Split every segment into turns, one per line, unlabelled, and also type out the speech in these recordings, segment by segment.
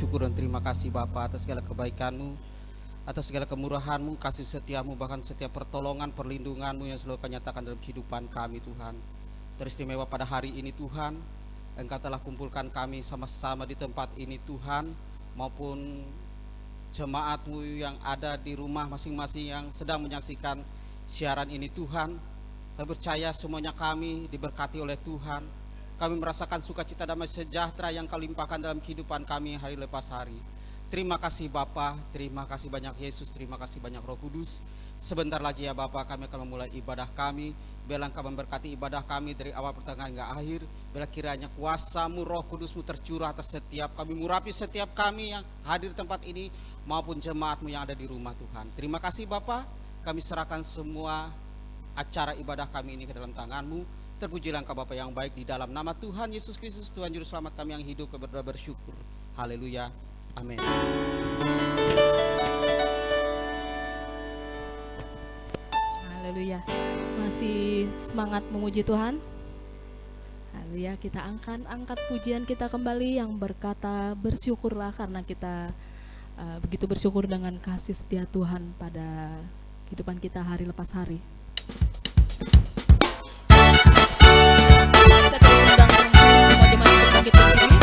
bersyukur dan terima kasih Bapa atas segala kebaikan-Mu, atas segala kemurahan-Mu, kasih setia-Mu, bahkan setiap pertolongan, perlindungan-Mu yang selalu Kau nyatakan dalam kehidupan kami Tuhan. Teristimewa pada hari ini Tuhan, Engkau telah kumpulkan kami sama-sama di tempat ini Tuhan, maupun jemaat-Mu yang ada di rumah masing-masing yang sedang menyaksikan siaran ini Tuhan. Kami percaya semuanya kami diberkati oleh Tuhan. Kami merasakan sukacita damai sejahtera yang Kau limpahkan dalam kehidupan kami hari lepas hari. Terima kasih Bapa, terima kasih banyak Yesus, terima kasih banyak Roh Kudus. Sebentar lagi ya Bapa, kami akan memulai ibadah kami. Biarlah Engkau memberkati ibadah kami dari awal pertengahan hingga akhir. Biarlah kiranya kuasa-Mu, Roh Kudus-Mu tercurah atas setiap kami, murapi setiap kami yang hadir di tempat ini maupun jemaat-Mu yang ada di rumah Tuhan. Terima kasih Bapa, kami serahkan semua acara ibadah kami ini ke dalam tangan-Mu. Terpujilah Engkau Bapa yang baik, di dalam nama Tuhan Yesus Kristus, Tuhan Juru Selamat kami yang hidup, kami bersyukur. Haleluya, amin.
Haleluya. Masih semangat memuji Tuhan? Haleluya, kita angkat pujian kita kembali yang berkata bersyukurlah, karena kita begitu bersyukur dengan kasih setia Tuhan pada kehidupan kita hari lepas hari. Saya undang semua jemaat berbangkit berdiri.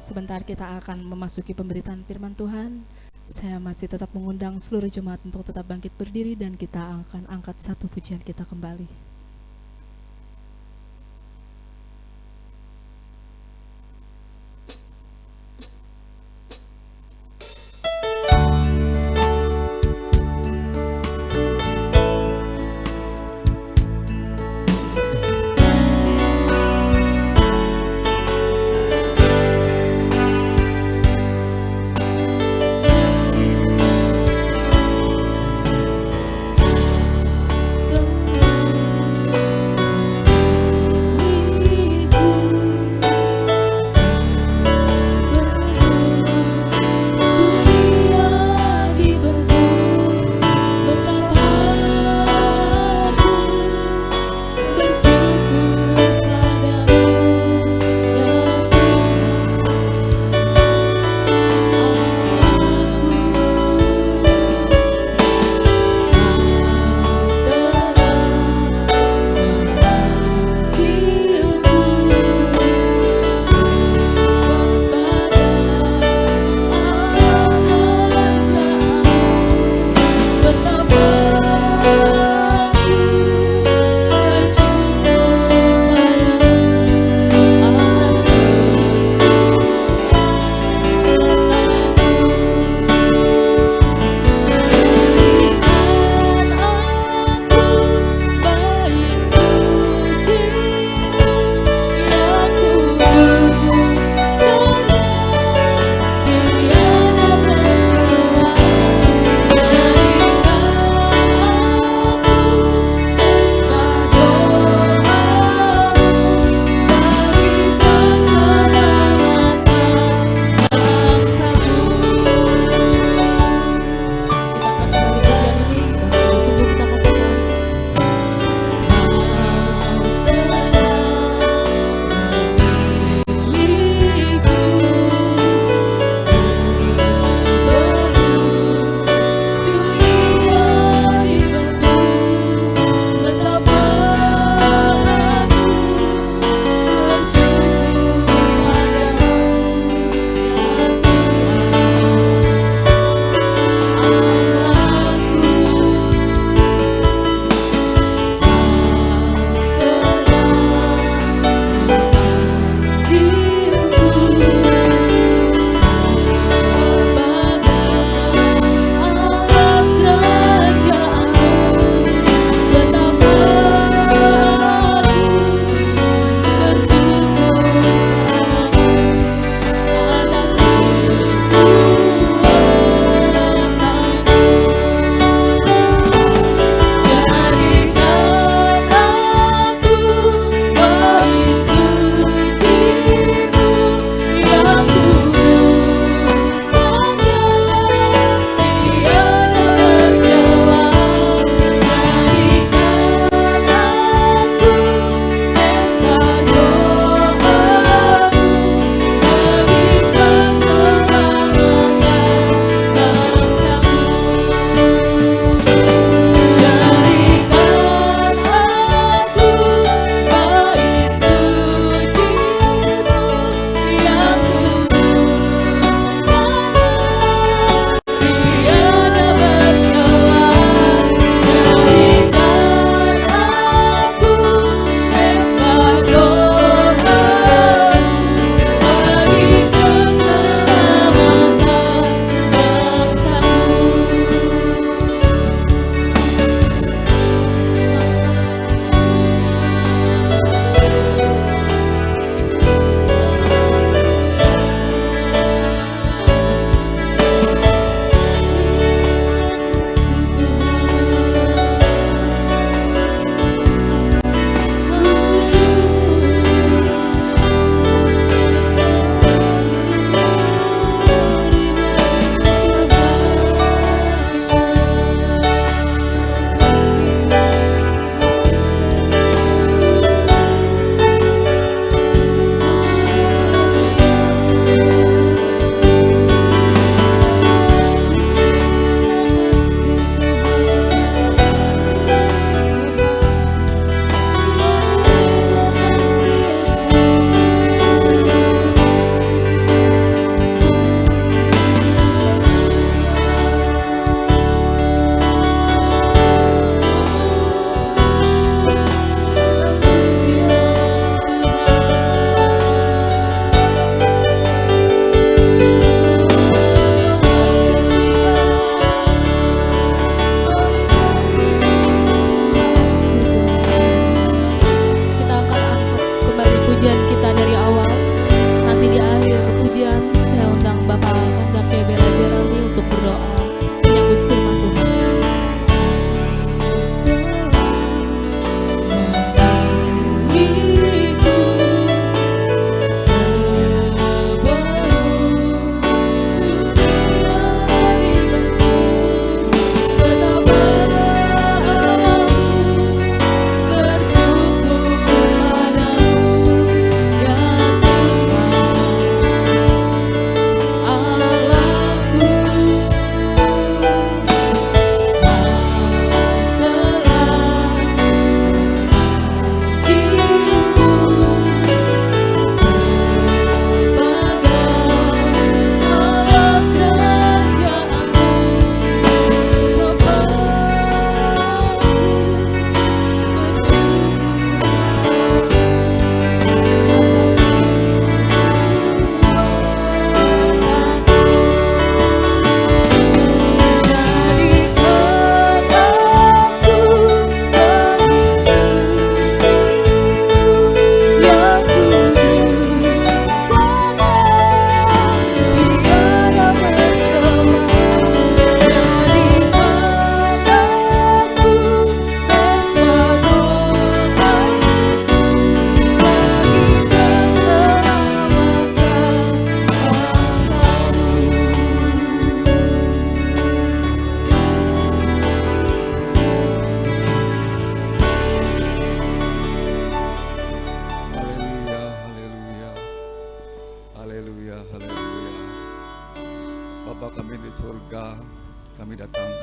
Sebentar kita akan memasuki pemberitaan firman Tuhan. Saya masih tetap mengundang seluruh jemaat untuk tetap bangkit berdiri dan kita akan angkat satu pujian kita kembali.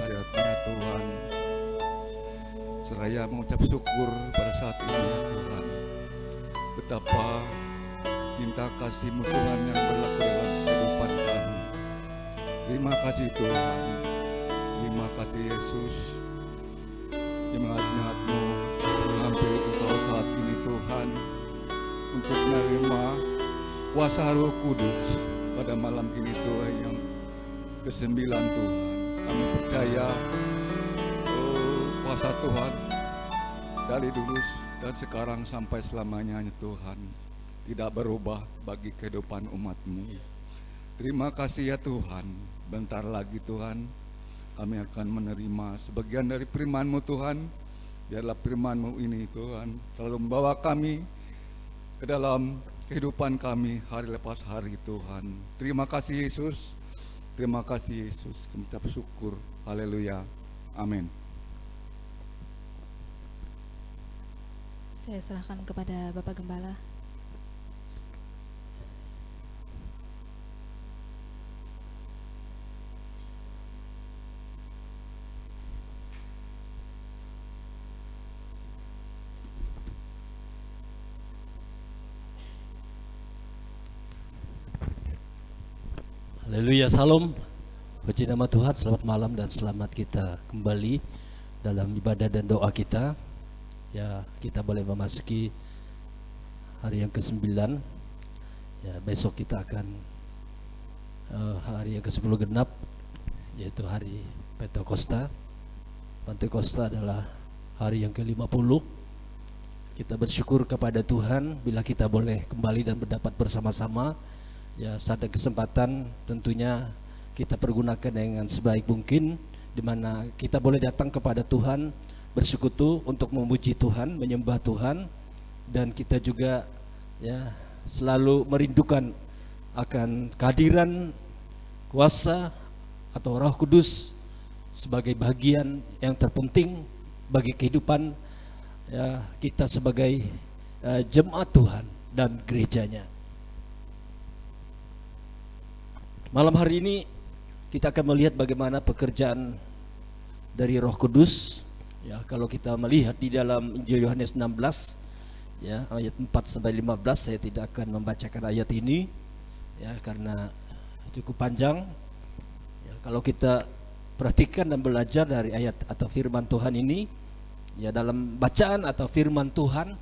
kehadirat-Nya Tuhan. Seraya mengucap syukur pada saat ini ya Tuhan. Betapa cinta kasih-Mu Tuhan yang berlaku dalam kehidupan kami. Terima kasih Tuhan. Terima kasih Yesus. Jemaat-jemaat-Mu menghampiri Engkau saat ini Tuhan, untuk menerima kuasa Roh Kudus pada malam ini Tuhan yang ke-9 Tuhan. Kami percaya kuasa Tuhan dari dulu dan sekarang sampai selamanya Tuhan tidak berubah bagi kehidupan umat-Mu. Terima kasih ya Tuhan. Bentar lagi Tuhan kami akan menerima sebagian dari firman-Mu Tuhan. Biarlah firman-Mu ini Tuhan selalu membawa kami ke dalam kehidupan kami hari lepas hari Tuhan. Terima kasih Yesus. Terima kasih Yesus. Kami ucap syukur. Haleluya. Amin.
Saya serahkan kepada Bapak Gembala.
Haleluya, salam. Puji nama Tuhan, selamat malam dan selamat kita kembali dalam ibadah dan doa kita. Ya, kita boleh memasuki hari yang ke-9. Ya, besok kita akan hari yang ke-10 genap, yaitu hari Pentakosta. Pentakosta adalah hari yang ke-50. Kita bersyukur kepada Tuhan bila kita boleh kembali dan berdapat bersama-sama. Ya, saat ada kesempatan tentunya kita pergunakan dengan sebaik mungkin, di mana kita boleh datang kepada Tuhan, bersekutu untuk memuji Tuhan, menyembah Tuhan, dan kita juga ya selalu merindukan akan kehadiran kuasa atau Roh Kudus sebagai bagian yang terpenting bagi kehidupan ya kita sebagai jemaat Tuhan dan gerejanya. Malam hari ini kita akan melihat bagaimana pekerjaan dari Roh Kudus. Ya, kalau kita melihat di dalam Injil Yohanes 16 ya ayat 4 sampai 15, saya tidak akan membacakan ayat ini ya karena cukup panjang. Ya, kalau kita perhatikan dan belajar dari ayat atau firman Tuhan ini, ya dalam bacaan atau firman Tuhan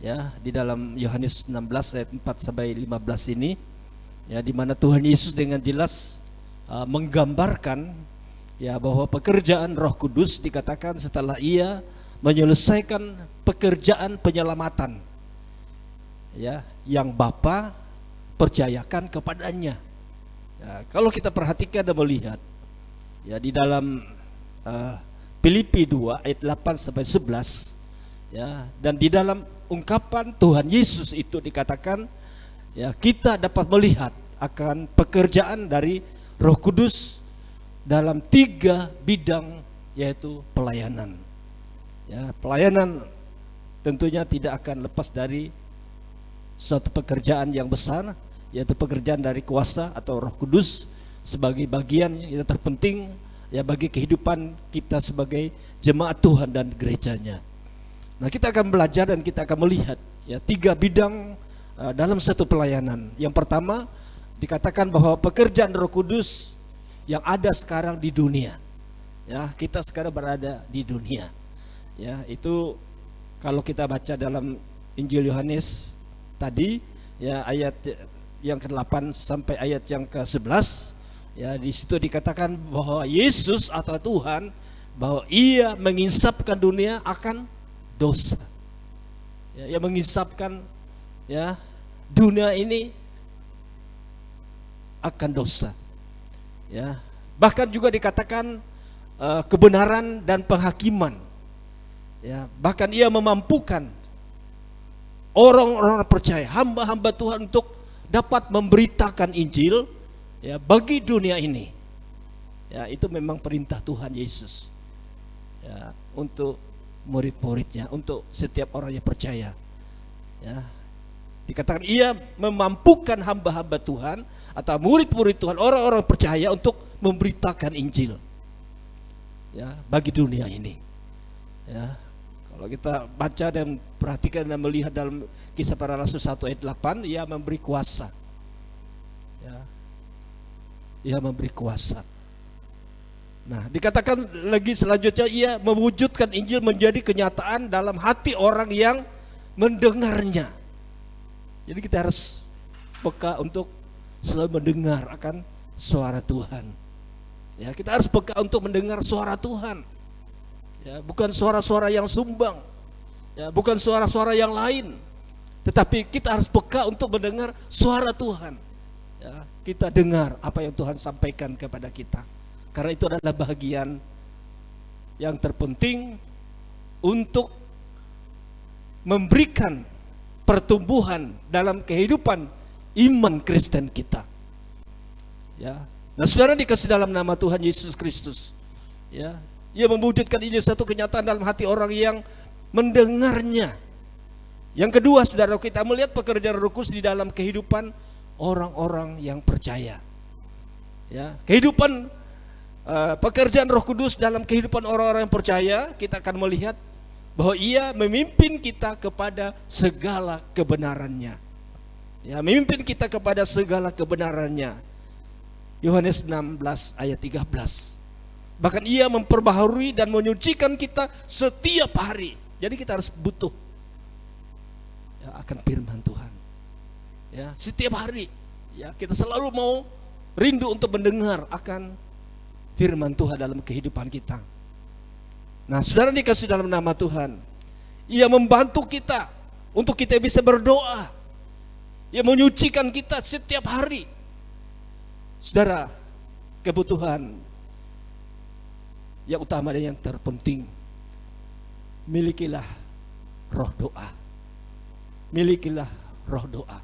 ya di dalam Yohanes 16 ayat 4 sampai 15 ini, ya di mana Tuhan Yesus dengan jelas menggambarkan ya bahwa pekerjaan Roh Kudus dikatakan setelah ia menyelesaikan pekerjaan penyelamatan ya yang Bapa percayakan kepadanya. Ya, kalau kita perhatikan dan melihat ya di dalam Filipi 2 ayat 8 sampai 11 ya, dan di dalam ungkapan Tuhan Yesus itu dikatakan ya kita dapat melihat akan pekerjaan dari Roh Kudus dalam 3 bidang, yaitu pelayanan. Ya, pelayanan tentunya tidak akan lepas dari suatu pekerjaan yang besar, yaitu pekerjaan dari kuasa atau Roh Kudus sebagai bagian yang terpenting ya bagi kehidupan kita sebagai jemaat Tuhan dan gerejanya. Nah, kita akan belajar dan kita akan melihat ya 3 bidang dalam satu pelayanan. Yang pertama dikatakan bahwa pekerjaan Roh Kudus yang ada sekarang di dunia. Ya, kita sekarang berada di dunia. Ya, itu kalau kita baca dalam Injil Yohanes tadi ya ayat yang ke-8 sampai ayat yang ke-11, ya di situ dikatakan bahwa Yesus atau Tuhan bahwa ia mengisapkan dunia akan dosa. Ya, ia mengisapkan ya dunia ini akan dosa. Ya, bahkan juga dikatakan kebenaran dan penghakiman. Ya, bahkan ia memampukan orang-orang percaya, hamba-hamba Tuhan untuk dapat memberitakan Injil ya bagi dunia ini. Ya, itu memang perintah Tuhan Yesus. Ya, untuk murid-muridnya, untuk setiap orang yang percaya. Ya, dikatakan ia memampukan hamba-hamba Tuhan atau murid-murid Tuhan, orang-orang percaya untuk memberitakan Injil. ya bagi dunia ini. Ya, kalau kita baca dan perhatikan dan melihat dalam Kisah Para Rasul 1 ayat 8, ia memberi kuasa. Ya, ia memberi kuasa. Nah, dikatakan lagi selanjutnya, ia mewujudkan Injil menjadi kenyataan dalam hati orang yang mendengarnya. Jadi kita harus peka untuk selalu mendengar akan suara Tuhan. Ya, kita harus peka untuk mendengar suara Tuhan. Ya, bukan suara-suara yang sumbang, ya, bukan suara-suara yang lain, tetapi kita harus peka untuk mendengar suara Tuhan. Ya, kita dengar apa yang Tuhan sampaikan kepada kita, karena itu adalah bagian yang terpenting untuk memberikan pertumbuhan dalam kehidupan iman Kristen kita. Ya, nah saudara dikasih dalam nama Tuhan Yesus Kristus, ya, ia mewujudkan ini satu kenyataan dalam hati orang yang mendengarnya. Yang kedua, saudara, kita melihat pekerjaan Roh Kudus di dalam kehidupan orang-orang yang percaya. Ya, kehidupan pekerjaan Roh Kudus dalam kehidupan orang-orang yang percaya, kita akan melihat bahwa ia memimpin kita kepada segala kebenarannya. Ya, memimpin kita kepada segala kebenarannya. Yohanes 16 ayat 13. Bahkan ia memperbaharui dan menyucikan kita setiap hari. Jadi kita harus butuh, ya, akan firman Tuhan. Ya, setiap hari, ya, kita selalu mau rindu untuk mendengar akan firman Tuhan dalam kehidupan kita. Nah, saudara dikasih dalam nama Tuhan, ia membantu kita untuk kita bisa berdoa. Ia menyucikan kita setiap hari. Saudara, kebutuhan yang utama dan yang terpenting, milikilah roh doa. Milikilah roh doa.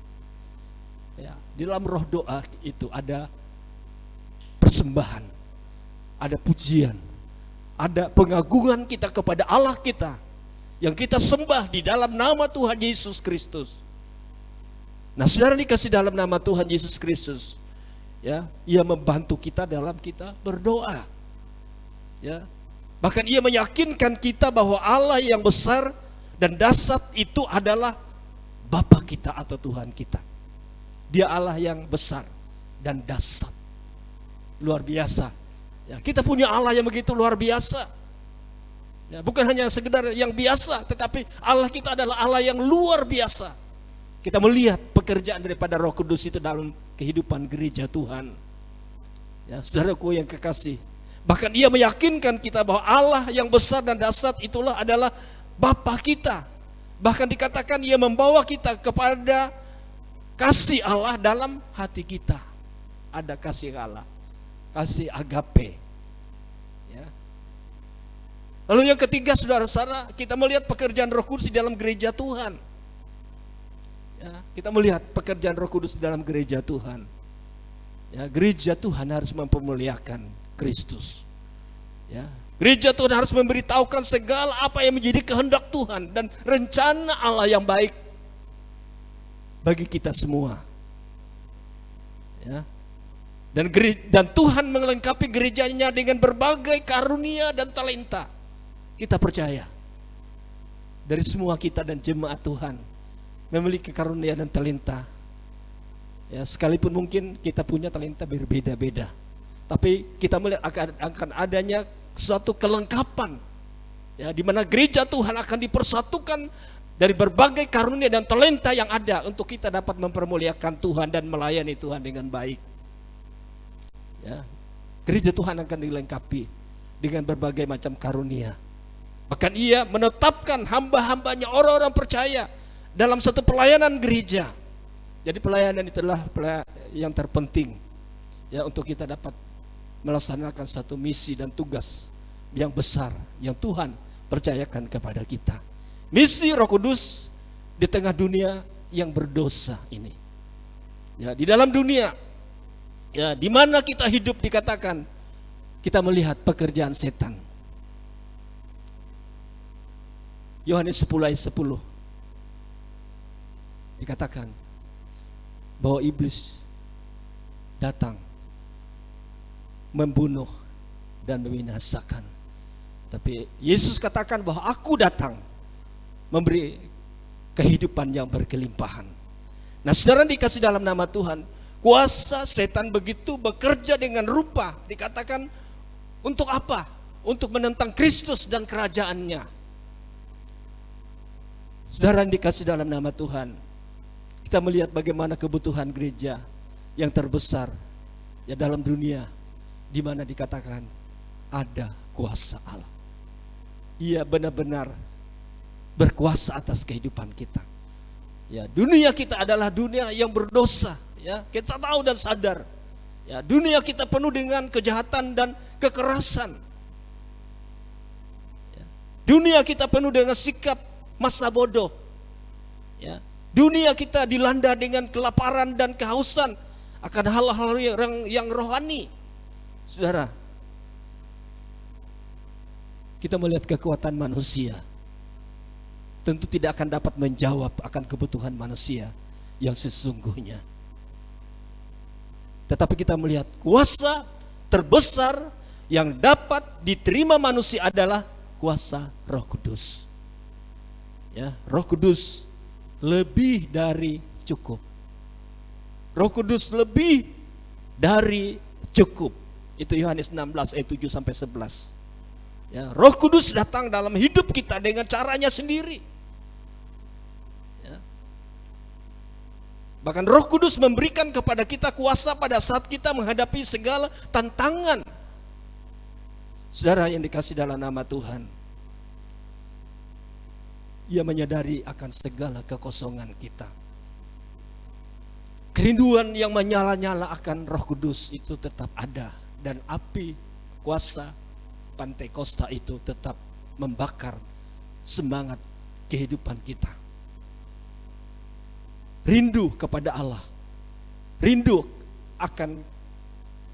Ya, di dalam roh doa itu ada persembahan, ada pujian, ada pengagungan kita kepada Allah kita yang kita sembah di dalam nama Tuhan Yesus Kristus. Nah, saudara dikasih dalam nama Tuhan Yesus Kristus, ya, ia membantu kita dalam kita berdoa. Ya, bahkan ia meyakinkan kita bahwa Allah yang besar dan dahsyat itu adalah Bapa kita atau Tuhan kita. Dia Allah yang besar dan dahsyat, luar biasa. Ya, kita punya Allah yang begitu luar biasa. Ya, bukan hanya sekedar yang biasa, tetapi Allah kita adalah Allah yang luar biasa. Kita melihat pekerjaan daripada Roh Kudus itu dalam kehidupan gereja Tuhan. Ya, saudaraku yang kekasih, bahkan ia meyakinkan kita bahwa Allah yang besar dan dahsyat itulah adalah Bapa kita. Bahkan dikatakan ia membawa kita kepada kasih Allah dalam hati kita. Ada kasih Allah, kasih agape. Ya. Lalu yang ketiga, saudara-saudara, kita melihat pekerjaan Roh Kudus di dalam gereja Tuhan. Ya, kita melihat pekerjaan Roh Kudus di dalam gereja Tuhan. Ya, gereja Tuhan harus mempermuliakan Kristus. Ya, gereja Tuhan harus memberitahukan segala apa yang menjadi kehendak Tuhan dan rencana Allah yang baik bagi kita semua. Ya. Dan Tuhan melengkapi gerejanya dengan berbagai karunia dan talenta. Kita percaya dari semua kita dan jemaat Tuhan memiliki karunia dan talenta. Ya, sekalipun mungkin kita punya talenta berbeda-beda, tapi kita melihat akan adanya suatu kelengkapan, ya, di mana gereja Tuhan akan dipersatukan dari berbagai karunia dan talenta yang ada untuk kita dapat mempermuliakan Tuhan dan melayani Tuhan dengan baik. Ya, gereja Tuhan akan dilengkapi dengan berbagai macam karunia. Bahkan ia menetapkan hamba-hambanya, orang-orang percaya dalam satu pelayanan gereja. Jadi pelayanan itulah yang terpenting, ya, untuk kita dapat melaksanakan satu misi dan tugas yang besar yang Tuhan percayakan kepada kita. Misi Roh Kudus di tengah dunia yang berdosa ini. Ya, di dalam dunia, ya, di mana kita hidup, dikatakan kita melihat pekerjaan setan. Yohanes 10 ayat 10 dikatakan bahwa iblis datang membunuh dan membinasakan Tapi Yesus katakan bahwa aku datang memberi kehidupan yang berkelimpahan. Nah, saudara dikasih dalam nama Tuhan, kuasa setan begitu bekerja dengan rupa, dikatakan untuk apa? Untuk menentang Kristus dan kerajaannya. Saudara dikasih dalam nama Tuhan, kita melihat bagaimana kebutuhan gereja yang terbesar ya dalam dunia, di mana dikatakan ada kuasa Allah. Ia benar-benar berkuasa atas kehidupan kita. Ya, dunia kita adalah dunia yang berdosa, ya. Kita tahu dan sadar. Ya, dunia kita penuh dengan kejahatan dan kekerasan. Ya, dunia kita penuh dengan sikap masa bodoh. Ya, dunia kita dilanda dengan kelaparan dan kehausan akan hal-hal yang rohani. Saudara, kita melihat kekuatan manusia tentu tidak akan dapat menjawab akan kebutuhan manusia yang sesungguhnya. Tetapi kita melihat kuasa terbesar yang dapat diterima manusia adalah kuasa Roh Kudus. Ya, Roh Kudus lebih dari cukup. Roh Kudus lebih dari cukup. Itu Yohanes 16 ayat 7 sampai 11. Ya, Roh Kudus datang dalam hidup kita dengan caranya sendiri. Ya. Bahkan Roh Kudus memberikan kepada kita kuasa pada saat kita menghadapi segala tantangan. Saudara yang dikasih dalam nama Tuhan, Ia menyadari akan segala kekosongan kita. Kerinduan yang menyala-nyala akan Roh Kudus itu tetap ada, dan api kuasa Pantekosta itu tetap membakar semangat kehidupan kita. Rindu kepada Allah, rindu akan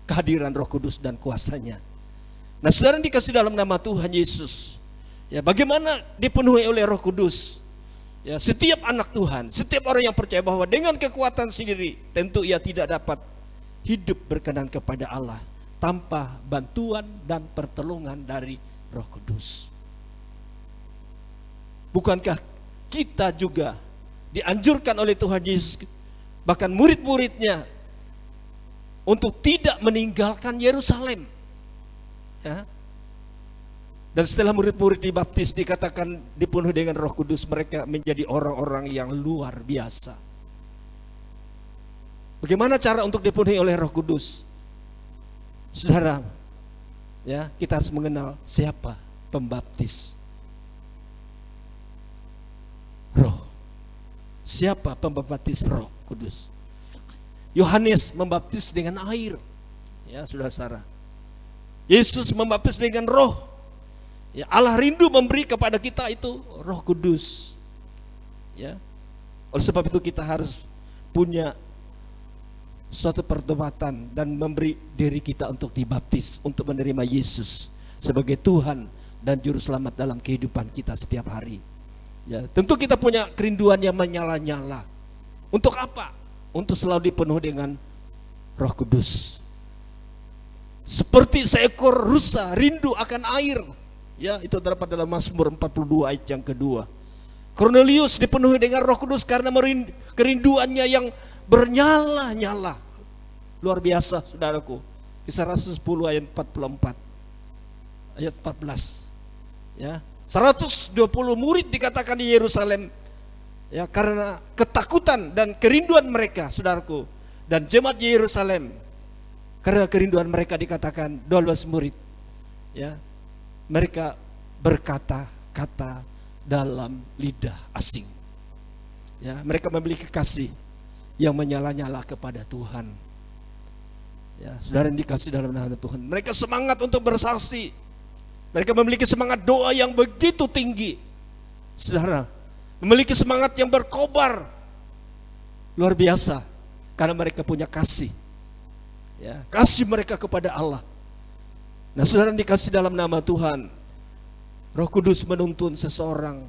kehadiran Roh Kudus dan kuasanya. Nah, saudara dikasih dalam nama Tuhan Yesus, ya, bagaimana dipenuhi oleh Roh Kudus? Ya, setiap anak Tuhan, setiap orang yang percaya bahwa dengan kekuatan sendiri tentu ia tidak dapat hidup berkenan kepada Allah tanpa bantuan dan pertolongan dari Roh Kudus. Bukankah kita juga dianjurkan oleh Tuhan Yesus, bahkan murid-muridnya, untuk tidak meninggalkan Yerusalem? Ya. Dan setelah murid-murid dibaptis, dikatakan dipenuhi dengan Roh Kudus, mereka menjadi orang-orang yang luar biasa. Bagaimana cara untuk dipenuhi oleh Roh Kudus? Saudara, ya, kita harus mengenal siapa pembaptis Roh. Siapa pembaptis Roh Kudus? Yohanes membaptis dengan air, ya, saudara-saudara. Yesus membaptis dengan Roh. Ya, Allah rindu memberi kepada kita itu Roh Kudus. Ya. Oleh sebab itu kita harus punya suatu pertobatan dan memberi diri kita untuk dibaptis, untuk menerima Yesus sebagai Tuhan dan Juru Selamat dalam kehidupan kita setiap hari. Ya, tentu kita punya kerinduan yang menyala-nyala. Untuk apa? Untuk selalu dipenuhi dengan Roh Kudus. Seperti seekor rusa rindu akan air. Ya, itu terdapat dalam Mazmur 42 ayat yang kedua. Cornelius dipenuhi dengan Roh Kudus karena kerinduannya yang bernyala-nyala. Luar biasa, saudaraku. Kisah Rasul 10 ayat 44. Ayat 14. Ya, 120 murid dikatakan di Yerusalem, ya, karena ketakutan dan kerinduan mereka, saudaraku. Dan jemaat di Yerusalem, karena kerinduan mereka dikatakan 12 murid. Ya, mereka berkata-kata dalam lidah asing. Ya, mereka memiliki kasih yang menyala-nyala kepada Tuhan. Ya, saudara yang dikasih dalam nama Tuhan, mereka semangat untuk bersaksi. Mereka memiliki semangat doa yang begitu tinggi. Saudara, memiliki semangat yang berkobar luar biasa karena mereka punya kasih. Ya, kasih mereka kepada Allah. Nah, saudara yang dikasih dalam nama Tuhan, Roh Kudus menuntun seseorang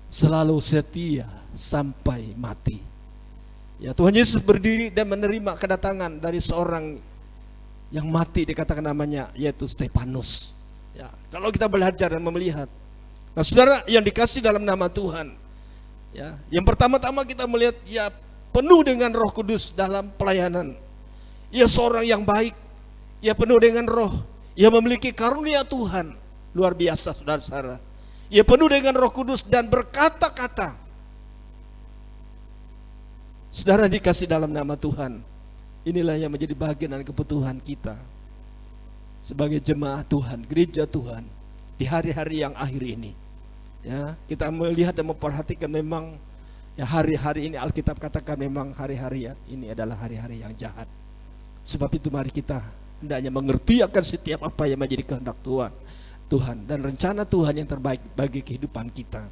selalu setia sampai mati. Ya, Tuhan Yesus berdiri dan menerima kedatangan dari seorang yang mati, dikatakan namanya, yaitu Stefanus. Ya, kalau kita belajar dan melihat. Nah, saudara yang dikasih dalam nama Tuhan, ya, yang pertama-tama kita melihat ia penuh dengan Roh Kudus dalam pelayanan. Ia seorang yang baik, ia penuh dengan Roh, ia memiliki karunia Tuhan luar biasa, saudara-saudara. Ia penuh dengan Roh Kudus dan berkata-kata. Saudara dikasih dalam nama Tuhan, inilah yang menjadi bagian dan kebutuhan kita sebagai jemaah Tuhan, gereja Tuhan di hari-hari yang akhir ini. Ya, kita melihat dan memperhatikan memang ya hari-hari ini Alkitab katakan memang hari-hari ini adalah hari-hari yang jahat. Sebab itu mari kita hendaknya mengerti akan setiap apa yang menjadi kehendak Tuhan dan rencana Tuhan yang terbaik bagi kehidupan kita.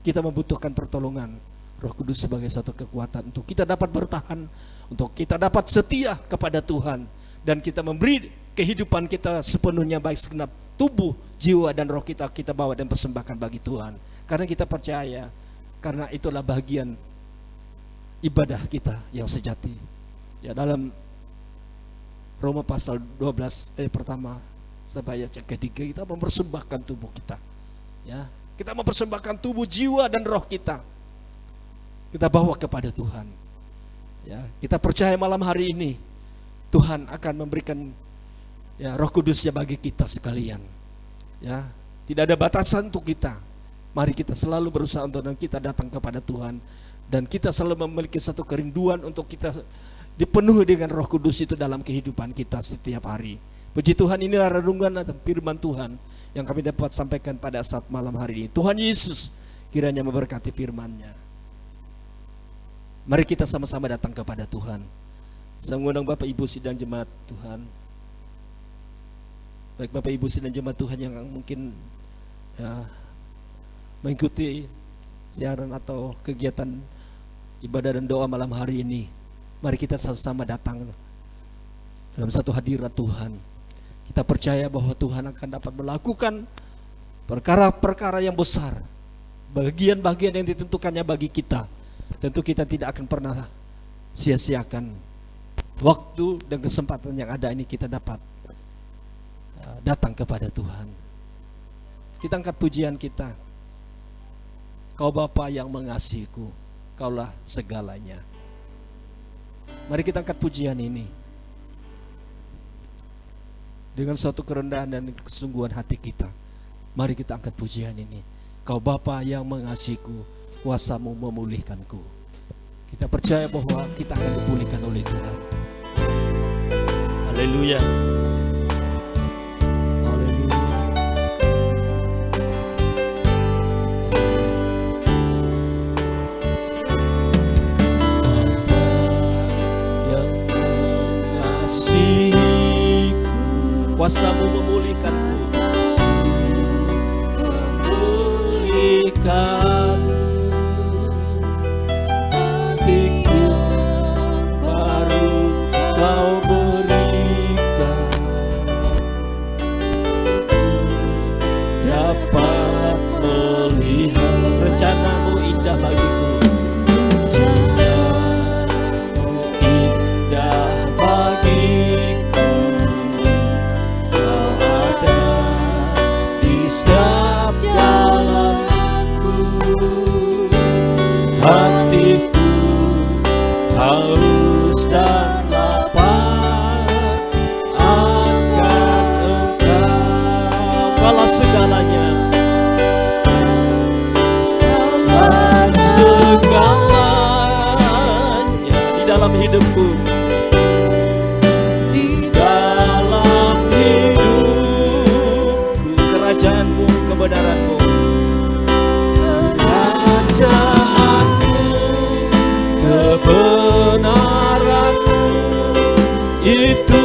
Kita membutuhkan pertolongan Roh Kudus sebagai suatu kekuatan untuk kita dapat bertahan, untuk kita dapat setia kepada Tuhan, dan kita memberi kehidupan kita sepenuhnya baik segenap tubuh, jiwa dan roh kita bawa dan persembahkan bagi Tuhan. Karena kita percaya, karena itulah bagian ibadah kita yang sejati. Ya, dalam Roma pasal 12 pertama sampai ayat yang ketiga, kita mempersembahkan tubuh kita. Ya, kita mempersembahkan tubuh, jiwa dan roh kita. Kita bawa kepada Tuhan. Ya, kita percaya malam hari ini Tuhan akan memberikan ya Roh Kudusnya bagi kita sekalian. Ya, tidak ada batasan untuk kita. Mari kita selalu berusaha untuk kita datang kepada Tuhan, dan kita selalu memiliki satu kerinduan untuk kita dipenuhi dengan Roh Kudus itu dalam kehidupan kita setiap hari. Puji Tuhan, inilah renungan atau firman Tuhan yang kami dapat sampaikan pada saat malam hari ini. Tuhan Yesus kiranya memberkati firman-Nya. Mari kita sama-sama datang kepada Tuhan. Saya mengundang Bapak Ibu sidang jemaat Tuhan. Baik Bapak Ibu sidang jemaat Tuhan yang mungkin ya, mengikuti siaran atau kegiatan ibadah dan doa malam hari ini. Mari kita sama-sama datang dalam satu hadirat Tuhan. Kita percaya bahwa Tuhan akan dapat melakukan perkara-perkara yang besar, bagian-bagian yang ditentukannya bagi kita. Tentu kita tidak akan pernah sia-siakan waktu dan kesempatan yang ada ini, kita dapat datang kepada Tuhan. Kita angkat pujian kita. Kau Bapa yang mengasihiku, Kaulah segalanya. Mari kita angkat pujian ini dengan suatu kerendahan dan kesungguhan hati kita. Mari kita angkat pujian ini. Kau Bapa yang mengasihiku, kuasa-Mu memulihkanku. Kita percaya bahwa kita akan dipulihkan oleh Tuhan. Haleluya. Haleluya. Bapa yang mengasihiku, kuasa-Mu memulihkanku. Memulihkan hatiku, baru Kau berikan, dapat melihat rencana-Mu indah bagiku. Rencana-Mu indah bagiku, Kau ada di setiap jalanku. Hatiku haus dan lapar akan Engkau. Kaulah segalanya, Kaulah segalanya di dalam hidupku, di dalam hidupku. Kerajaan-Mu, kebenaran-Mu, kerajaan-Mu, kebenaran-Mu, itu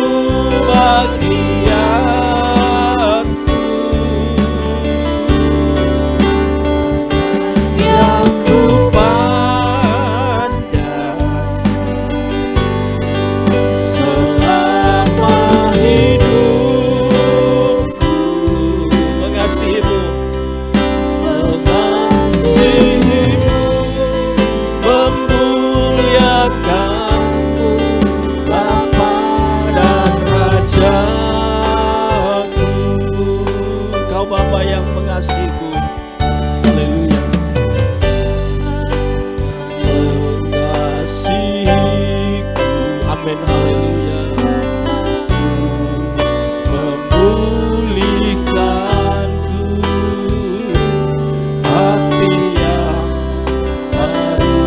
bagianku. Yang ku pandang selama hidupku, mengasihi-Mu, mengasihi-Mu, memuliakan-Mu, Bapa dan Rajaku. Engkau Bapa yang mengasihiku. Haleluya. Mengasihiku. Amin. Haleluya. Memulihkanku hati yang baru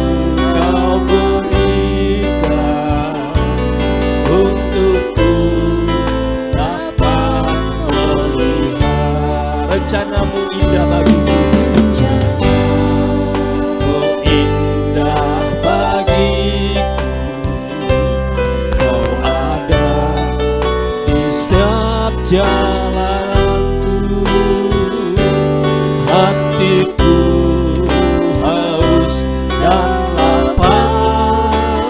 Kau berikan untukku dapat melihat rencanamu indah bagiku. Oh indah bagiku, Kau ada di setiap jalanku. Hatiku haus dan lapar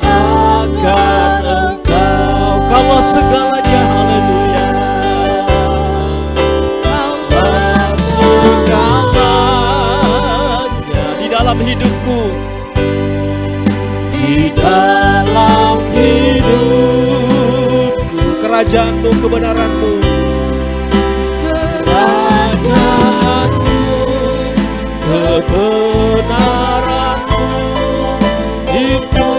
akan Engkau. Kaulah segalanya. Haleluya. Kaulah segalanya di dalam hidupku, di dalam hidupku. Kerajaanmu, kebenaranmu, kerajaanmu, kebenaranmu itu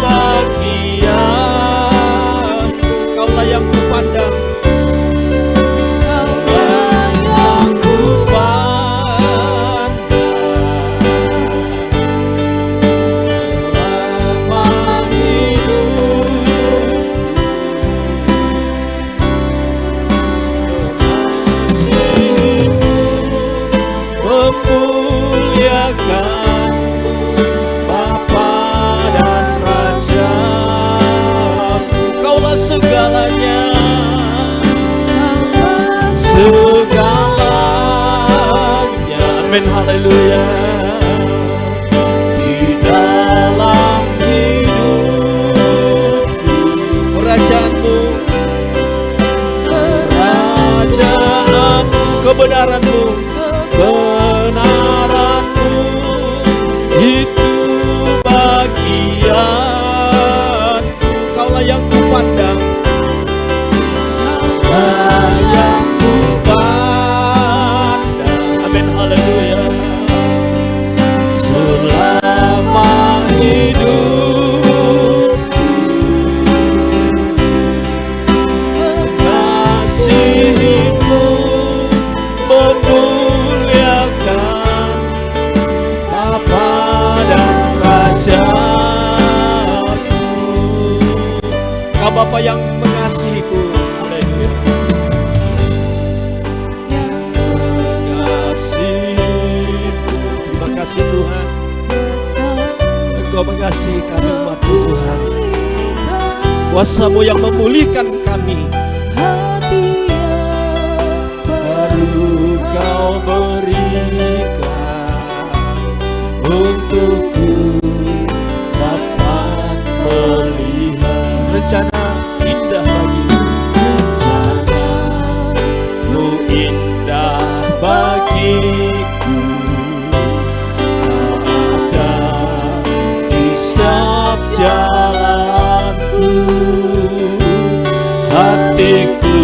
bagianku. Kaulah yang kupandang, kaulah yang kupandang selama hidupku. Memuliakanmu Bapa dan Raja-Ku. Kaulah segalanya, segalanya. Amin. Haleluya. Di dalam hidupku, kerajaanmu, kerajaanmu, kebenaranmu, kebenaranmu itu bagianku. Kaulah yang kupandang, kaulah yang kupandang. Amin. Haleluya. Selama hidupku mengasihimu, memuliakan Bapa dan Raja-Ku. Kau Bapa yang mengasihiku. Haleluya. Mengasihimu. Terima kasih Tuhan, Engkau mengasihi kami umat-Mu Tuhan. Kuasa-Mu yang memulihkan kami. Baru Kau berikan untukku dapat melihat rencana indah bagiku. Rencana-Mu indah bagiku. Kau ada di setiap jalanku. Hatiku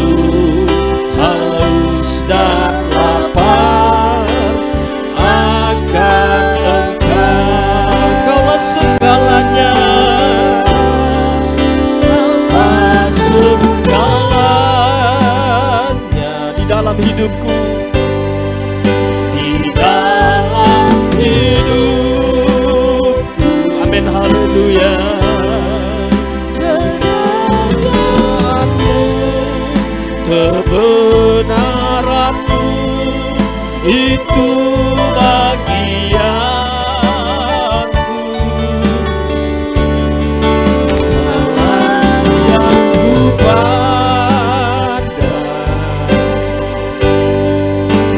haus dan lapar akan Engkau. Kaulah segalanya, kaulah segalanya di dalam hidupku, di dalam hidupku. Amin. Haleluya. Kebenaranmu itu bagianku. Kaulah yang kupandang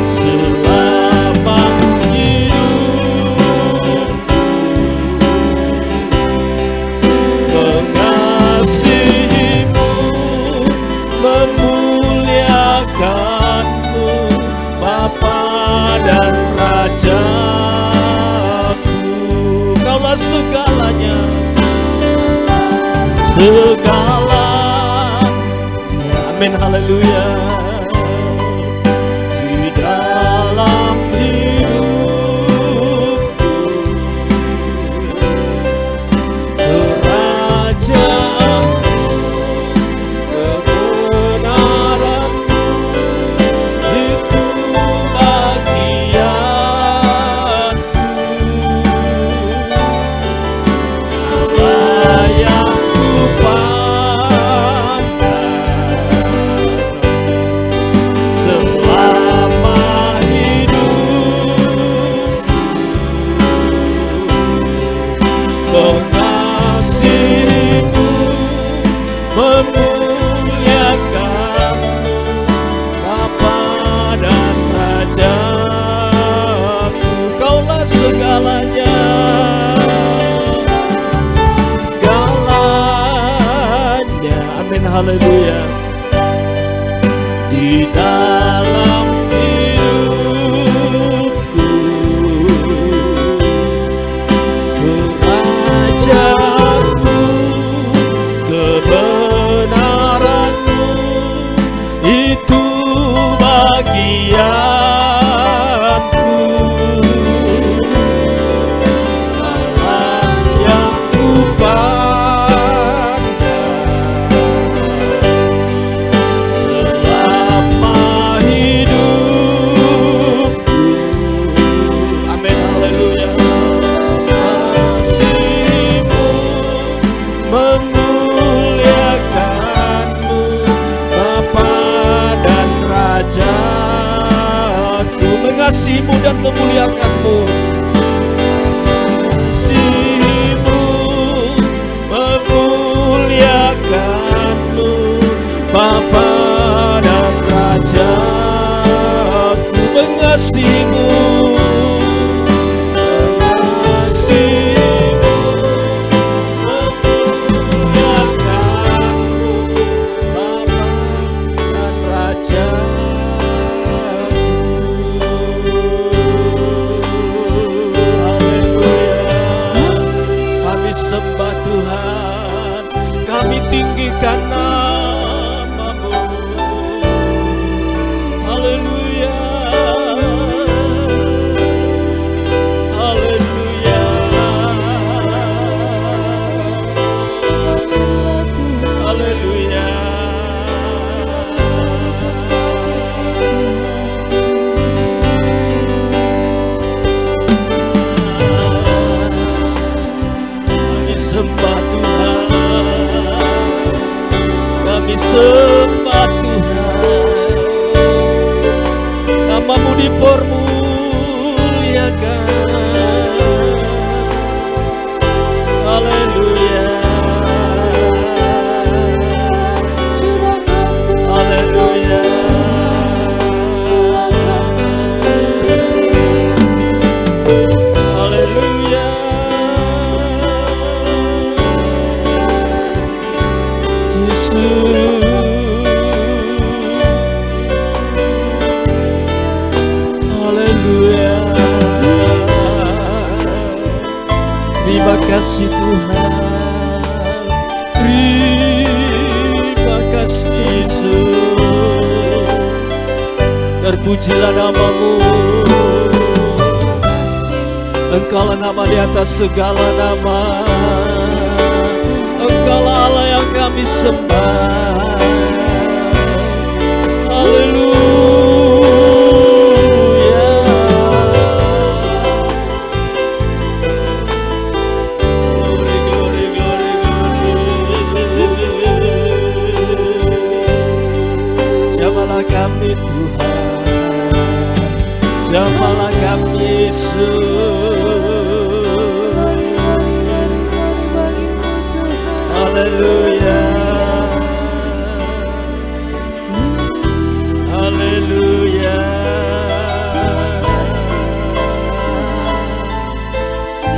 selama hidupku. Mengasihimu, memuliakanmu Bapa dan Raja-Ku. Kaulah segalanya, segala. Amin. Haleluya. Di haleluya. Di dalam hidupku pengajarmu, kebenaranmu itu bagianku. Alam yang kupandang selama hidupku. Amin, haleluya. Kasih-Mu memuliakan-Mu, Bapa dan Raja-Ku. Mengasihi-Mu dan memuliakan-Mu. Kasih-Mu memuliakan-Mu, Bapa dan Raja-Ku. Mengasihi-Mu, mengasihi-Mu, memuliakan-Mu, Bapa dan Raja-Ku. Haleluya. Kami sembah Tuhan, kami tinggikan nama-Mu. Haleluya. Haleluya. Haleluya. Kami sembah Tuhan, kami sembah Tuhan. Nama-Mu dipermuliakan. Haleluya. Haleluya. Haleluya. Yesus. Haleluya. Terima kasih Tuhan. Terima kasih Yesus. Terpujilah nama-Mu. Engkaulah nama di atas segala nama. Engkaulah Allah yang kami sembah. Haleluya. Glory, glory, glory, glory. Jamahlah kami Tuhan, jamahlah kami Yesus. Haleluya. Haleluya.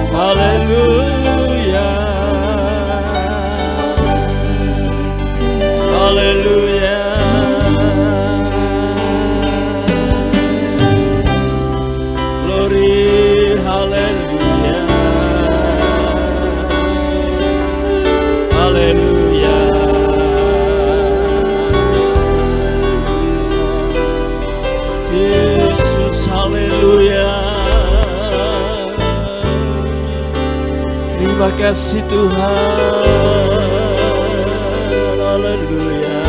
Haleluya. Haleluya. Glory, haleluya. Haleluya. Yesus, haleluya. Terima kasih Tuhan. Haleluya.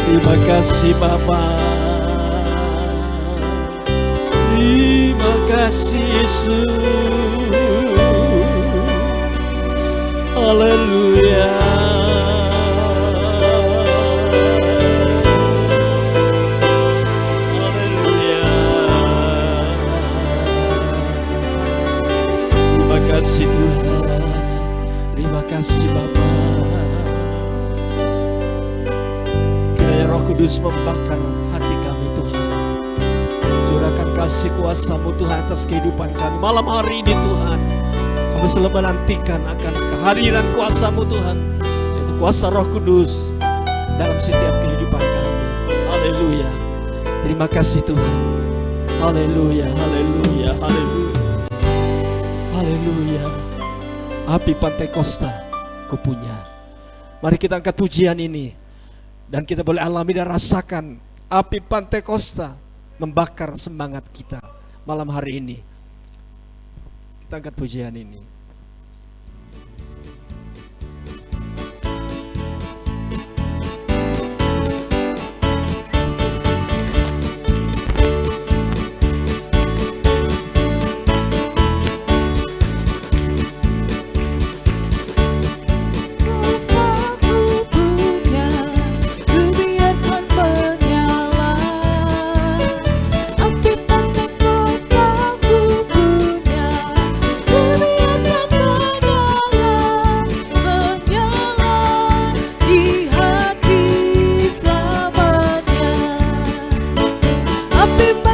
Terima kasih Bapa. Terima kasih Yesus. Haleluya. Haleluya. Terima kasih Tuhan. Terima kasih Bapa. Kiranya Roh Kudus membakar hati kami Tuhan. Curahkan kasih kuasa-Mu Tuhan atas kehidupan kami malam hari ini Tuhan. Kami Kami selalu menantikan akan kehadiran kuasa-Mu Tuhan, yaitu kuasa Roh Kudus dalam setiap kehidupan kami. Haleluya. Terima kasih Tuhan. Haleluya, haleluya, haleluya. Haleluya. Api Pantekosta Ku punya. Mari kita angkat pujian ini dan kita boleh alami dan rasakan api Pantekosta membakar semangat kita malam hari ini. Kita angkat pujian ini.
Api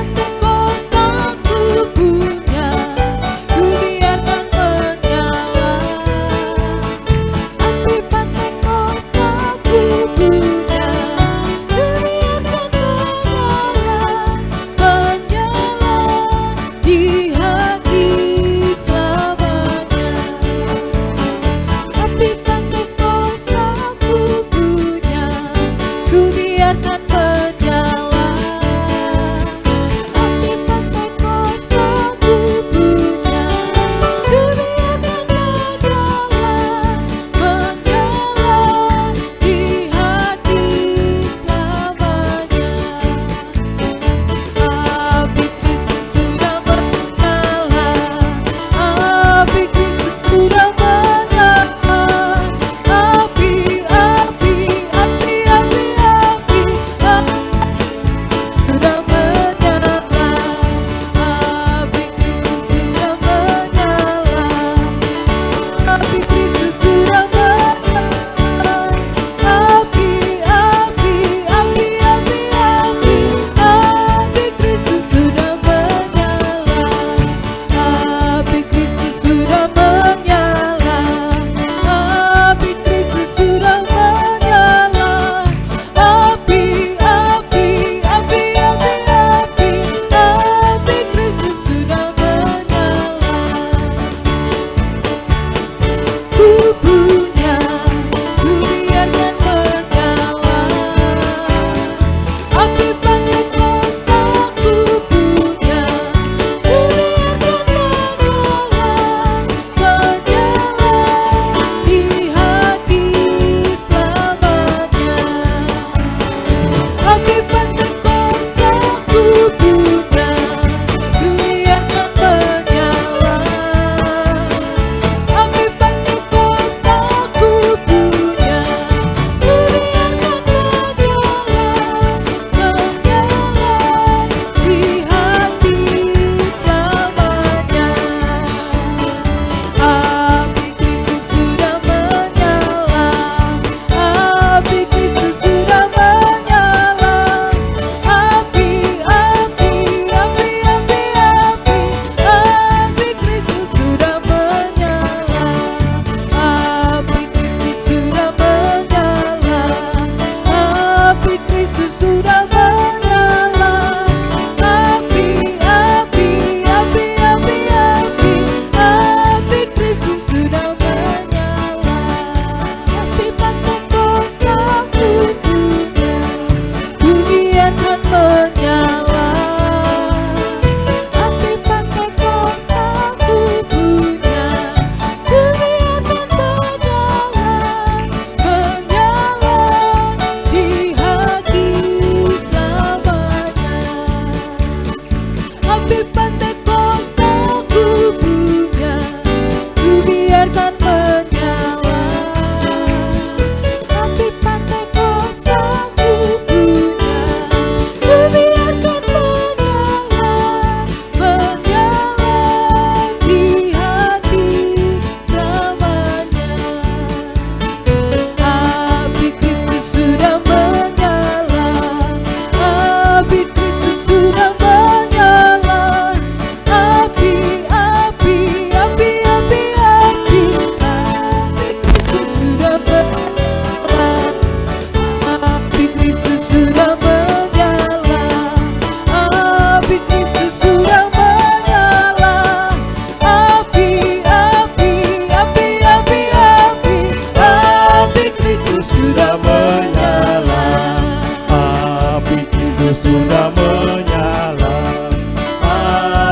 Kristus sudah menyala,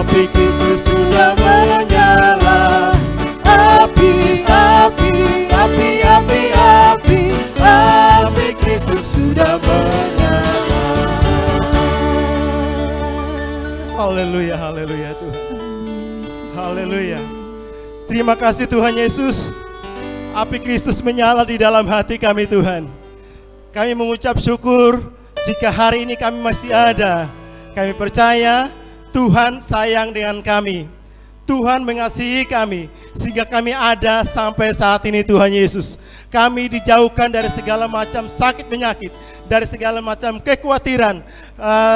api Kristus sudah menyala, api, api, api, api, api, api Kristus sudah menyala. Haleluya, haleluya Tuhan. Haleluya. Terima kasih Tuhan Yesus. Api Kristus menyala di dalam hati kami Tuhan. Kami mengucap syukur jika hari ini kami masih ada. Kami percaya Tuhan sayang dengan kami. Tuhan mengasihi kami sehingga kami ada sampai saat ini Tuhan Yesus. Kami dijauhkan dari segala macam sakit penyakit, dari segala macam kekhawatiran,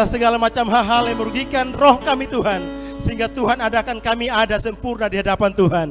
segala macam hal-hal yang merugikan roh kami Tuhan. Sehingga Tuhan adakan kami ada sempurna di hadapan Tuhan.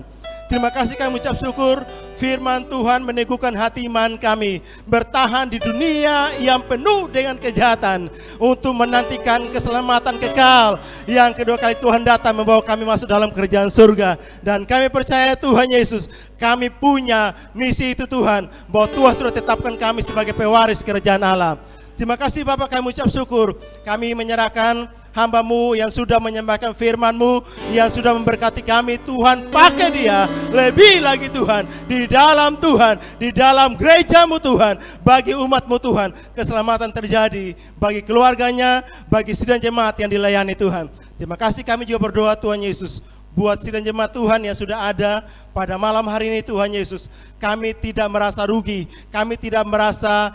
Terima kasih kami ucap syukur, firman Tuhan meneguhkan hati iman kami, bertahan di dunia yang penuh dengan kejahatan, untuk menantikan keselamatan kekal, yang kedua kali Tuhan datang membawa kami masuk dalam kerajaan surga. Dan kami percaya Tuhan Yesus, kami punya misi itu Tuhan, bahwa Tuhan sudah tetapkan kami sebagai pewaris kerajaan Allah. Terima kasih Bapak, kami ucap syukur, kami menyerahkan hamba-Mu yang sudah menyampaikan firman-Mu, yang sudah memberkati kami. Tuhan, pakai dia lebih lagi Tuhan, di dalam Tuhan, di dalam gereja-Mu Tuhan, bagi umat-Mu Tuhan, keselamatan terjadi bagi keluarganya, bagi sidang jemaat yang dilayani Tuhan. Terima kasih, kami juga berdoa Tuhan Yesus, buat sidang jemaat Tuhan yang sudah ada pada malam hari ini Tuhan Yesus. Kami tidak merasa rugi, kami tidak merasa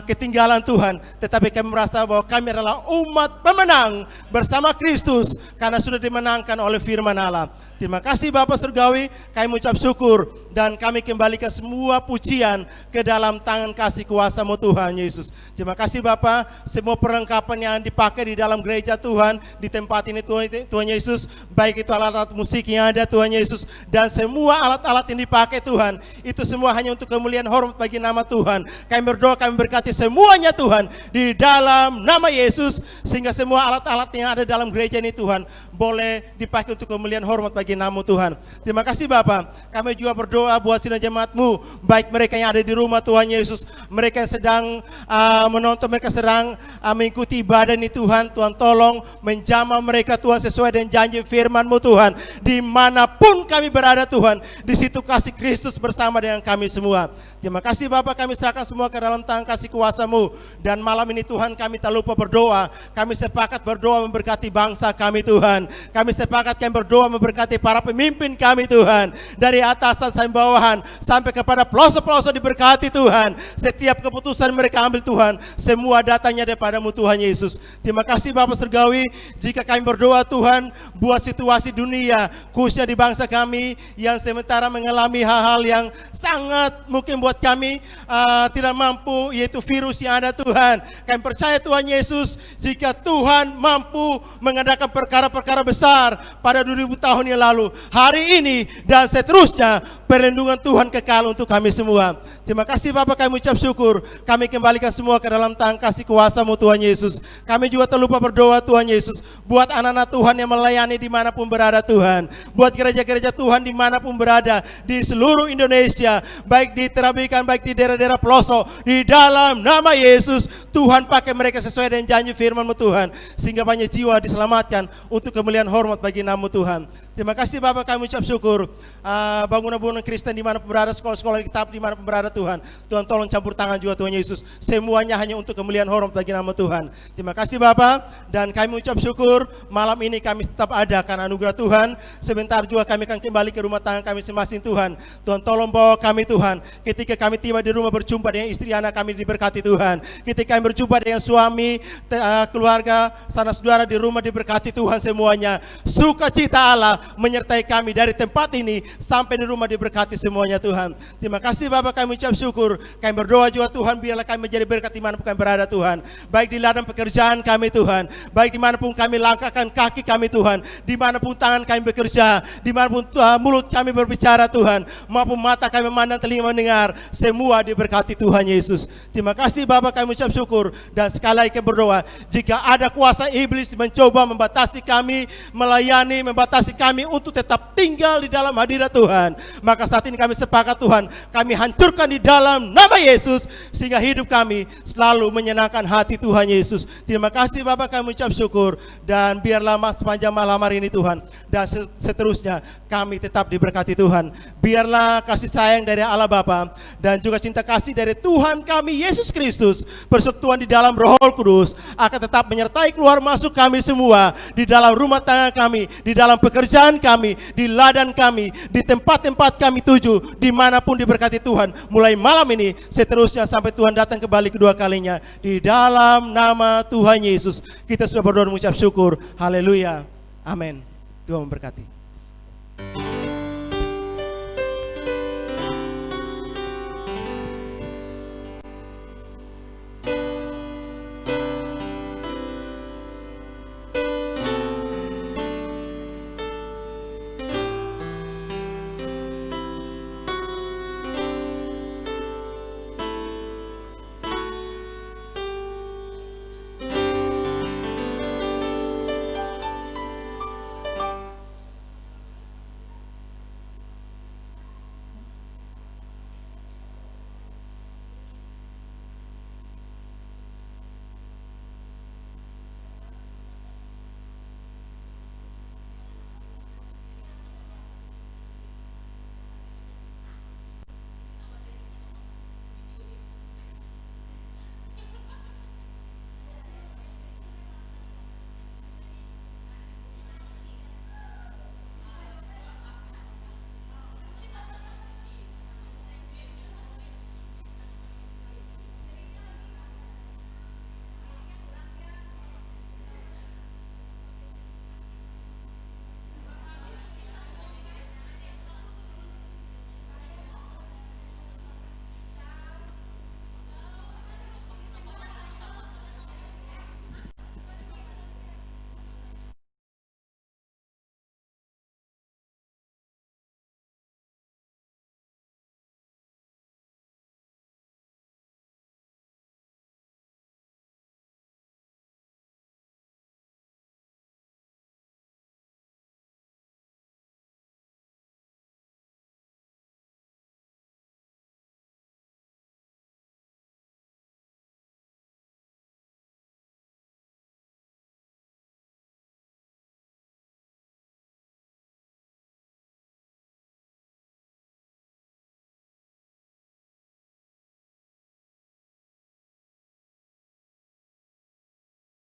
ketinggalan Tuhan, tetapi kami merasa bahwa kami adalah umat pemenang bersama Kristus, karena sudah dimenangkan oleh firman Allah. Terima kasih Bapak Surgawi, kami mengucap syukur, dan kami kembalikan semua pujian ke dalam tangan kasih kuasa-Mu Tuhan Yesus. Terima kasih Bapak, semua perlengkapan yang dipakai di dalam gereja Tuhan, di tempat ini Tuhan Yesus, baik itu alat-alat musik yang ada Tuhan Yesus, dan semua alat-alat yang dipakai Tuhan, itu semua hanya untuk kemuliaan hormat bagi nama Tuhan. Kami berdoa, kami berkati semuanya Tuhan, di dalam nama Yesus, sehingga semua alat-alat yang ada dalam gereja ini Tuhan, boleh dipakai untuk kemuliaan hormat bagi nama Tuhan. Terima kasih Bapak, kami juga berdoa buat sidang jemaat-Mu, baik mereka yang ada di rumah Tuhan Yesus, mereka yang sedang menonton, mereka sedang mengikuti ibadah ini Tuhan. Tuhan tolong menjamah mereka Tuhan, sesuai dengan janji firman-Mu Tuhan. Dimanapun kami berada Tuhan, di situ kasih Kristus bersama dengan kami semua. Terima kasih Bapak, kami serahkan semua ke dalam tangan kasih kuasa-Mu. Dan malam ini Tuhan, kami tak lupa berdoa, kami sepakat berdoa memberkati bangsa kami Tuhan. Kami sepakat kami berdoa memberkati para pemimpin kami Tuhan, dari atasan sampai bawahan, sampai kepada pelosok-pelosok diberkati Tuhan. Setiap keputusan mereka ambil Tuhan, semua datanya daripada-Mu Tuhan Yesus. Terima kasih Bapak Surgawi, jika kami berdoa Tuhan, buat situasi dunia, khususnya di bangsa kami yang sementara mengalami hal-hal yang sangat mungkin buat kami tidak mampu, yaitu virus yang ada Tuhan. Kami percaya Tuhan Yesus, jika Tuhan mampu mengadakan perkara-perkara besar pada 2000 tahun yang lalu, hari ini dan seterusnya, perlindungan Tuhan kekal untuk kami semua. Terima kasih Bapak, kami ucap syukur, kami kembalikan semua ke dalam tangan kasih kuasa-Mu Tuhan Yesus. Kami juga terlupa berdoa Tuhan Yesus, buat anak-anak Tuhan yang melayani dimanapun berada Tuhan, buat gereja-gereja Tuhan dimanapun berada di seluruh Indonesia, baik di Terabikan, baik di daerah-daerah pelosok, di dalam nama Yesus. Tuhan, pakai mereka sesuai dengan janji firman-Mu Tuhan, sehingga banyak jiwa diselamatkan untuk kemuliaan hormat bagi nama Tuhan. Terima kasih Bapak, kami ucap syukur, bangunan-bangunan Kristen dimanapun berada, sekolah-sekolah kitab dimanapun berada Tuhan. Tuhan tolong campur tangan juga Tuhan Yesus, semuanya hanya untuk kemuliaan hormat bagi nama Tuhan. Terima kasih Bapak, dan kami ucap syukur, malam ini kami tetap ada karena anugerah Tuhan. Sebentar juga kami akan kembali ke rumah tangga kami masing-masing Tuhan. Tuhan tolong bawa kami Tuhan, ketika kami tiba di rumah berjumpa dengan istri anak kami diberkati Tuhan. Ketika kami berjumpa dengan suami, keluarga, sanak saudara di rumah diberkati Tuhan semuanya. Sukacita Allah menyertai kami dari tempat ini sampai di rumah diberkati semuanya Tuhan. Terima kasih Bapak, kami ucap syukur. Kami berdoa juga Tuhan, biarlah kami menjadi berkat dimanapun kami berada Tuhan, baik di ladang pekerjaan kami Tuhan, baik dimanapun kami langkahkan kaki kami Tuhan, dimanapun tangan kami bekerja, dimanapun mulut kami berbicara Tuhan, maupun mata kami memandang, telinga mendengar, semua diberkati Tuhan Yesus. Terima kasih Bapak, kami ucap syukur, dan sekali lagi kami berdoa, jika ada kuasa iblis mencoba membatasi kami melayani, membatasi kami kami untuk tetap tinggal di dalam hadirat Tuhan. Maka saat ini kami sepakat Tuhan, kami hancurkan di dalam nama Yesus, sehingga hidup kami selalu menyenangkan hati Tuhan Yesus. Terima kasih Bapak, kami ucap syukur, dan biarlah sepanjang malam hari ini Tuhan, dan seterusnya kami tetap diberkati Tuhan. Biarlah kasih sayang dari Allah Bapa dan juga cinta kasih dari Tuhan kami Yesus Kristus, persekutuan di dalam Roh Kudus akan tetap menyertai keluar masuk kami semua, di dalam rumah tangga kami, di dalam pekerjaan kami, di ladang kami, di tempat-tempat kami tuju, dimanapun diberkati Tuhan, mulai malam ini seterusnya sampai Tuhan datang kembali kedua kalinya. Di dalam nama Tuhan Yesus kita sudah berdoa mengucap syukur. Haleluya, amin. Tuhan memberkati.